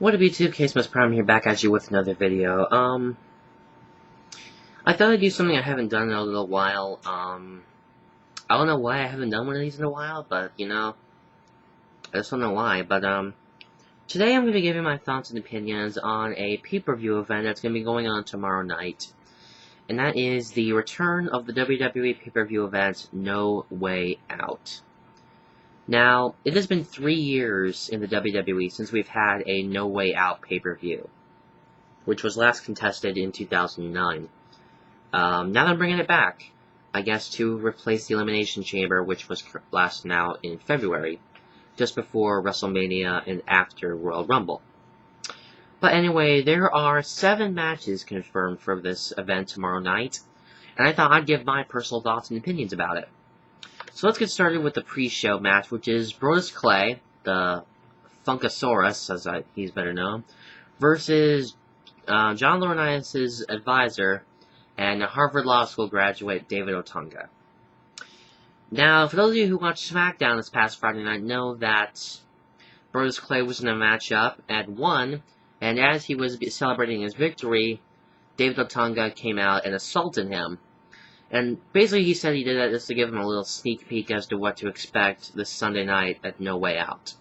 What up YouTube, Case Prime here, back at you with another video. I thought I'd do something I haven't done in a little while. I don't know why I haven't done one of these in a while, but, I just don't know why. But, today I'm going to be giving my thoughts and opinions on a pay-per-view event that's going to be going on tomorrow night. And that is the return of the WWE pay-per-view event, No Way Out. Now, it has been 3 years in the WWE since we've had a No Way Out pay-per-view, which was last contested in 2009. Now they're bringing it back, I guess, to replace the Elimination Chamber, which was last now in February, just before WrestleMania and after Royal Rumble. But anyway, there are 7 matches confirmed for this event tomorrow night, and I thought I'd give my personal thoughts and opinions about it. So let's get started with the pre-show match, which is Brodus Clay, the Funkasaurus, as he's better known, versus John Laurinaitis' advisor and Harvard Law School graduate David Otunga. Now, for those of you who watched SmackDown this past Friday night, know that Brodus Clay was in a matchup and won, and as he was celebrating his victory, David Otunga came out and assaulted him. And basically he said he did that just to give him a little sneak peek as to what to expect this Sunday night at No Way Out.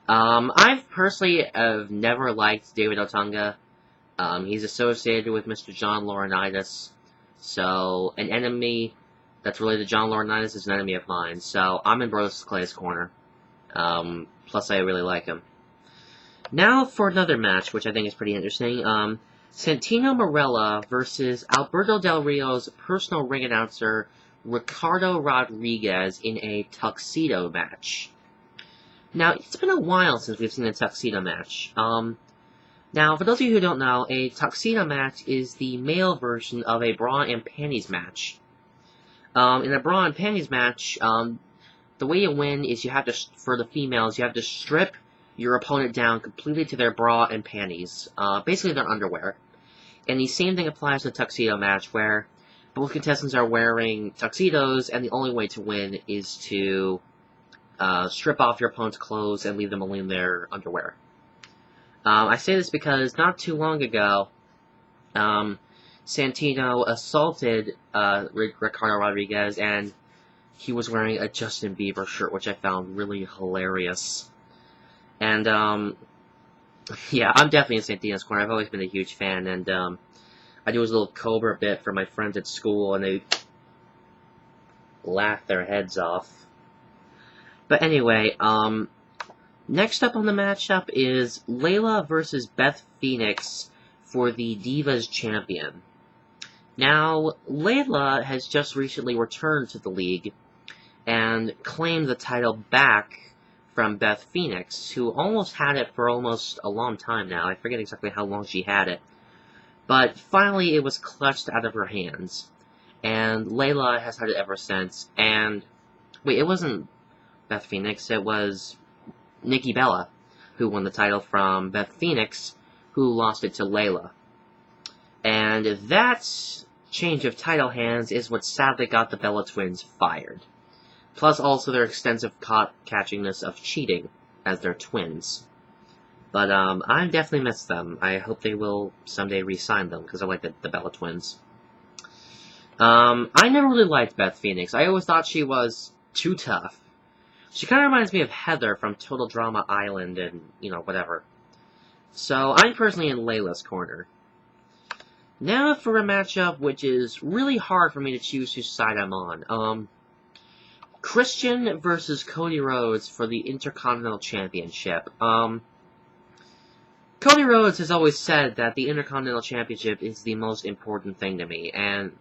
I personally have never liked David Otunga. He's associated with Mr. John Laurinaitis, so an enemy that's related to John Laurinaitis is an enemy of mine, so I'm in Brodus Clay's corner. Plus I really like him. Now for another match, which I think is pretty interesting. Santino Marella versus Alberto Del Rio's personal ring announcer, Ricardo Rodriguez, in a tuxedo match. Now, it's been a while since we've seen a tuxedo match. Now, for those of you who don't know, a tuxedo match is the male version of a bra and panties match. In a bra and panties match, the way you win is you have to, for the females, you have to strip your opponent down completely to their bra and panties, basically their underwear. And the same thing applies to the tuxedo match, where both contestants are wearing tuxedos, and the only way to win is to strip off your opponent's clothes and leave them only in their underwear. I say this because not too long ago, Santino assaulted Ricardo Rodriguez, and he was wearing a Justin Bieber shirt, which I found really hilarious. And, yeah, I'm definitely in Santino's corner. I've always been a huge fan, and, I do his little Cobra bit for my friends at school, and they laugh their heads off. But anyway, next up on the matchup is Layla versus Beth Phoenix for the Divas Champion. Now, Layla has just recently returned to the league and claimed the title back from Beth Phoenix, who almost had it for almost a long time now. I forget exactly how long she had it. But finally it was clutched out of her hands. And Layla has had it ever since. And, wait, it wasn't Beth Phoenix, it was Nikki Bella who won the title from Beth Phoenix, who lost it to Layla. And that change of title hands is what sadly got the Bella twins fired. Plus also their extensive catchingness of cheating, as they're twins. But, I definitely miss them. I hope they will someday re-sign them, because I like the Bella twins. I never really liked Beth Phoenix. I always thought she was too tough. She kind of reminds me of Heather from Total Drama Island and, whatever. So, I'm personally in Layla's corner. Now for a matchup which is really hard for me to choose whose side I'm on. Christian versus Cody Rhodes for the Intercontinental Championship. Cody Rhodes has always said that the Intercontinental Championship is the most important thing to me, and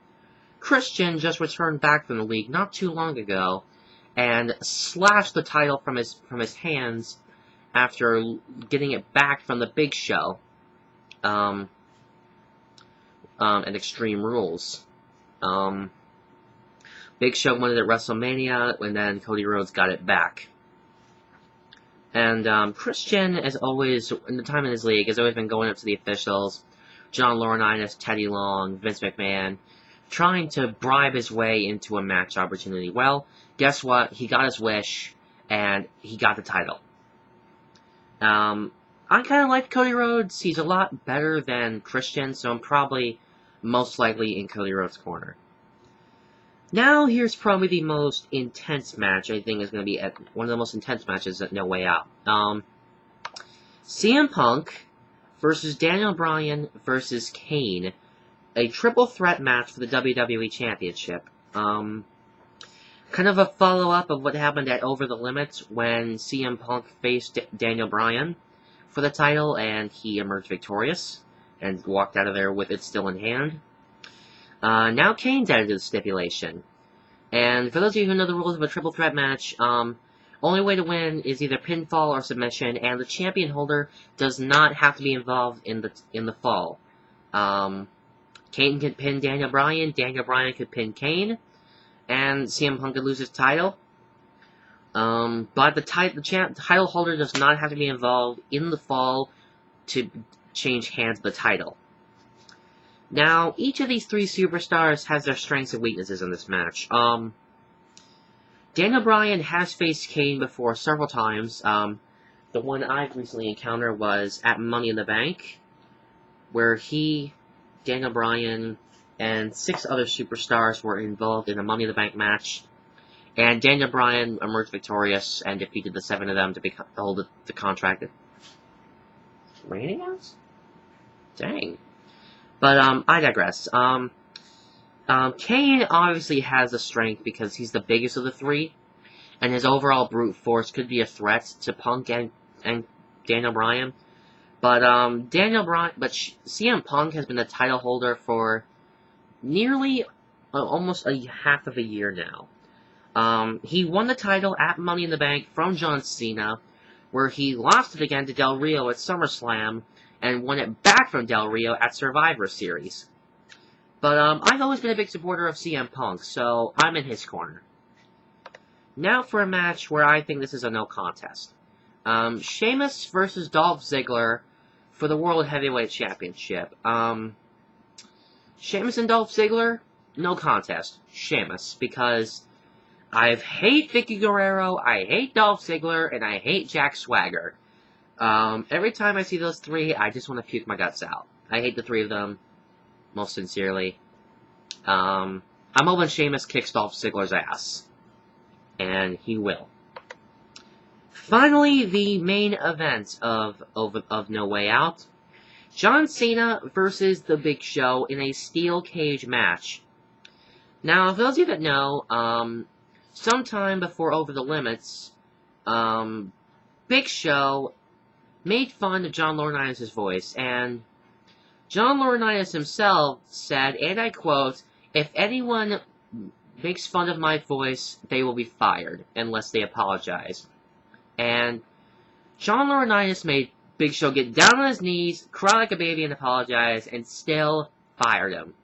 Christian just returned back from the league not too long ago and slashed the title from his hands after getting it back from the Big Show at Extreme Rules. Big Show won it at WrestleMania, and then Cody Rhodes got it back. And Christian, as always, in the time in his league, has always been going up to the officials, John Laurinaitis, Teddy Long, Vince McMahon, trying to bribe his way into a match opportunity. Well, guess what? He got his wish, and he got the title. I kind of like Cody Rhodes. He's a lot better than Christian, so I'm probably most likely in Cody Rhodes' corner. Now, here's probably the most intense match. I think is going to be one of the most intense matches at No Way Out. CM Punk versus Daniel Bryan versus Kane. A triple threat match for the WWE Championship. Kind of a follow-up of what happened at Over the Limit when CM Punk faced Daniel Bryan for the title, and he emerged victorious and walked out of there with it still in hand. Now Kane's added to the stipulation. And for those of you who know the rules of a triple threat match, only way to win is either pinfall or submission, and the champion holder does not have to be involved in the fall. Kane could pin Daniel Bryan could pin Kane, and CM Punk could lose his title. But the title holder does not have to be involved in the fall to change hands of the title. Now, each of these three superstars has their strengths and weaknesses in this match. Daniel Bryan has faced Kane before several times. The one I've recently encountered was at Money in the Bank, where Daniel Bryan, and 6 other superstars were involved in a Money in the Bank match. And Daniel Bryan emerged victorious and defeated the 7 of them to hold the contract. Raining out? Dang. But, I digress. Kane obviously has the strength because he's the biggest of the 3, and his overall brute force could be a threat to Punk and Daniel Bryan. But, CM Punk has been the title holder for nearly almost half of a year now. He won the title at Money in the Bank from John Cena, where he lost it again to Del Rio at SummerSlam, and won it back from Del Rio at Survivor Series. But, I've always been a big supporter of CM Punk, so I'm in his corner. Now for a match where I think this is a no contest. Sheamus versus Dolph Ziggler for the World Heavyweight Championship. Sheamus and Dolph Ziggler, no contest. Sheamus, because I hate Vicky Guerrero, I hate Dolph Ziggler, and I hate Jack Swagger. Every time I see those 3, I just want to puke my guts out. I hate the 3 of them, most sincerely. I'm hoping Sheamus kicks Dolph Ziggler's ass. And he will. Finally, the main event of No Way Out. John Cena versus The Big Show in a steel cage match. Now, for those of you that know, sometime before Over the Limits, Big Show made fun of John Laurinaitis' voice, and John Laurinaitis himself said, and I quote, "If anyone makes fun of my voice, they will be fired, unless they apologize." And John Laurinaitis made Big Show get down on his knees, cry like a baby, and apologize, and still fired him.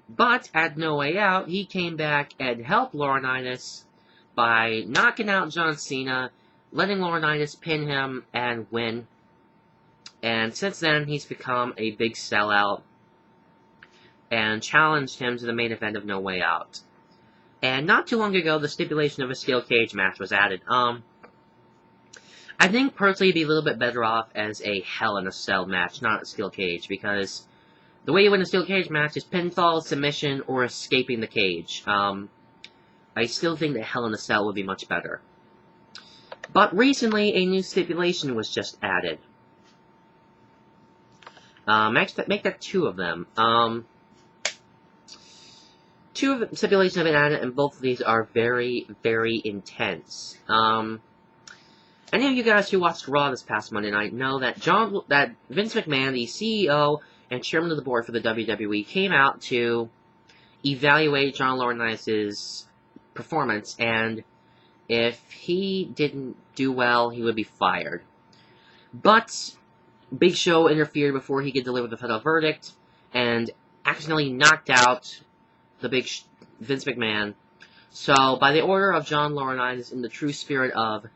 But at No Way Out, he came back and helped Laurinaitis by knocking out John Cena, letting Laurinaitis pin him and win. And since then, he's become a big sellout and challenged him to the main event of No Way Out. And not too long ago, the stipulation of a steel cage match was added. I think personally it'd be a little bit better off as a Hell in a Cell match, not a steel cage, because the way you win a steel cage match is pinfall, submission, or escaping the cage. I still think that Hell in a Cell would be much better. But recently, a new stipulation was just added. Make that 2 of them. 2 of the stipulations have been added, and both of these are very, very intense. Any of you guys who watched Raw this past Monday night know that Vince McMahon, the CEO and chairman of the board for the WWE, came out to evaluate John Laurinaitis' performance, and if he didn't do well, he would be fired. But Big Show interfered before he could deliver the final verdict, and accidentally knocked out the Vince McMahon. So, by the order of John Laurinaitis, in the true spirit of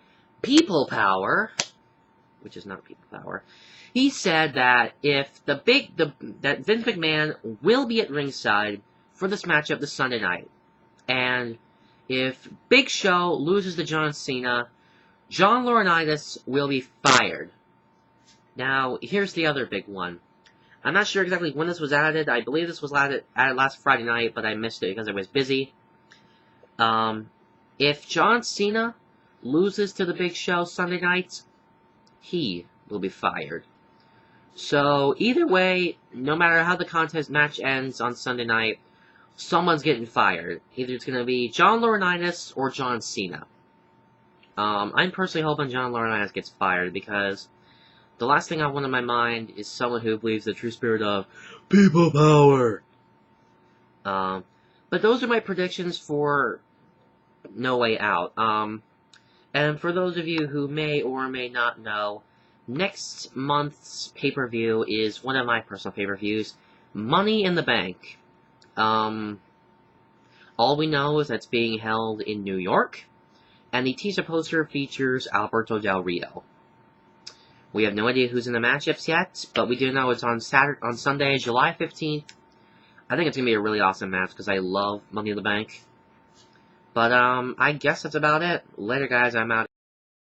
people power, which is not people power, he said that that Vince McMahon will be at ringside for this matchup this Sunday night, and if Big Show loses to John Cena, John Laurinaitis will be fired. Now, here's the other big one. I'm not sure exactly when this was added. I believe this was added last Friday night, but I missed it because I was busy. If John Cena loses to the Big Show Sunday night, he will be fired. So, either way, no matter how the contest match ends on Sunday night, someone's getting fired. Either it's going to be John Laurinaitis or John Cena. I'm personally hoping John Laurinaitis gets fired because the last thing I want in my mind is someone who believes the true spirit of people power. But those are my predictions for No Way Out. And for those of you who may or may not know, next month's pay-per-view is one of my personal pay-per-views, Money in the Bank. All we know is that it's being held in New York, and the teaser poster features Alberto Del Rio. We have no idea who's in the matchups yet, but we do know it's on Sunday, July 15th. I think it's going to be a really awesome match because I love Money in the Bank. But, I guess that's about it. Later, guys. I'm out.